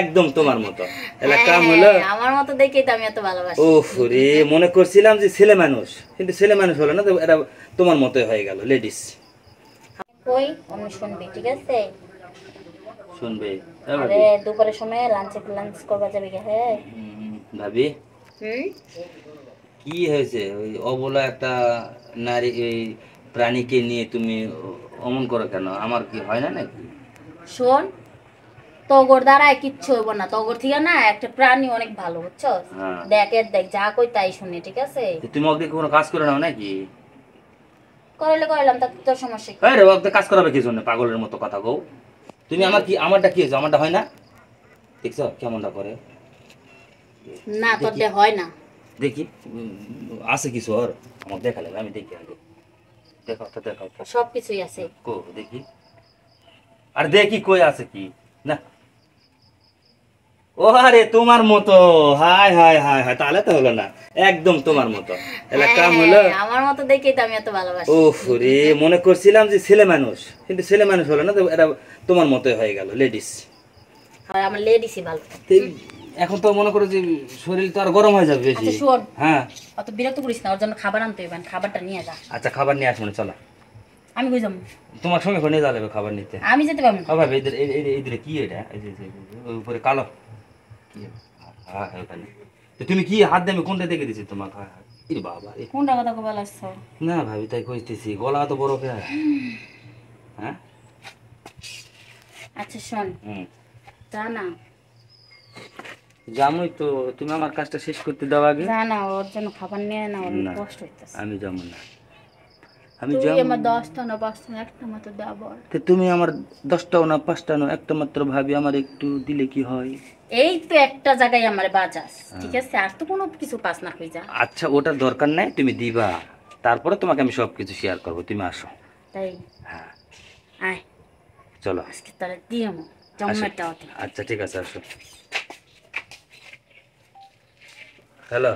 একদম তোমার মতো। এলা কাম হলো আমার মতো দেখেই তো আমি এত ভালোবাসি। ওফ রে, মনে করছিলাম যে ছেলে মানুষ, কিন্তু ছেলে মানুষ হলো না, তো এটা তোমার মতোই হয়ে গেল লেডিস। কই আমি শুনবি, ঠিক আছে? শুনবে আরে ভাবি? দুপুরের সময় লাঞ্চ করবা যাবে কি? হ্যাঁ। ভাবি হুম। কি হয়েছে? ওই অবলা একটা নারী, এই প্রাণীকে নিয়ে তুমি অমন করো কেন? আমার কি হয় না নাকি? শোন, তগর দ্বারায় কিচ্ছু হইব না। তগর থেকে না একটা প্রাণী অনেক ভালো, বুঝছো? হ্যাঁ, দেখ এর দেখ, যা কই তাই শুনে, ঠিক আছে? তো তুমি ওকে কোনো কাজ করে নাও নাকি? করাইলে করাইলাম, তা তোর সমস্যা কি? আরে ওকে কাজ করাবে কি জন্য? পাগলের মতো কথা কও। তুমি হুম? আমার কি, আমারটা কি হয়েছে? আমারটা হয় না? দেখছো কেমনটা করে? না, তোর দেখি দিয়ে হয় না। দেখি আছে কিছু ওর? আমার দেখালে আমি দেখি আগে। দেখাও তো, দেখাও তো। সব কিছুই আছে। কো দেখি। আর দেখি কই আছে কি? না, ও আরে তোমার মতো। হাই হাই হাই হাই, তাহলে তো হলো না। একদম তোমার মতো। এলা কাম হলো আমার মতো দেখেই তো আমি এত ভালোবাসি। ওফ রে, মনে করছিলাম যে ছেলে মানুষ, কিন্তু ছেলে মানুষ হলো না, তো এটা তোমার মতোই হয়ে গেল লেডিস। আর আমার লেডিসই ভালো। এখন তো মনে করো যে শরীর তো আর গরম হয়ে যাবে বেশি। আচ্ছা শোন, হ্যাঁ, অত বিরক্ত করিস না, ওর জন্য খাবার আনতে হইবেন, খাবারটা নিয়ে যা। আচ্ছা খাবার নিয়ে আসবো না, চলো। আমি কই যাবো? তোমার সঙ্গে করে নিয়ে যাবে খাবার নিতে। আমি যেতে পারবো না। ও ভাই, এদের এদের কি এটা? এই যে ওই উপরে কালো কি? হ্যাঁ হ্যাঁ, ওখানে। তো তুমি কি হাত দিয়ে আমি কোনটা দেখে দিছি তোমাকে? হ্যাঁ হ্যাঁ। ইরে বাবা রে। কোনটা কথা কবে আসছো? না ভাবি, তাই কইতেছি, গলা তো বড় কে? হ্যাঁ। আচ্ছা শোন, হুম, যা না। জামুই তো, তুমি আমার কাজটা শেষ করতে দাও আগে। যা না, ওর জন্য খাবার নিয়ে না, ওর অনেক না, কষ্ট হইতেছে। আমি যাবো না। আমি তুই যাব। আমার 10টা না 5টা না একটা মতো দেবর। তো তুমি আমার 10টাও না 5টা না একটা মাত্র ভাবি, আমার একটু দিলে কি হয়? এই তো একটা জায়গায় আমার বাজাস, ঠিক হ্যাঁ। আছে? আর তো কোনো কিছু পাস না, হয়ে যা। আচ্ছা, ওটার দরকার নাই, তুমি দিবা। তারপরে তোমাকে আমি সব কিছু শেয়ার করবো, তুমি আসো। তাই হ্যাঁ, আয়, চলো। আজকে তাহলে দিয়ে আসো। জম্মেরটা হতে। আচ্ছা ঠিক আছে, আসো। হ্যালো।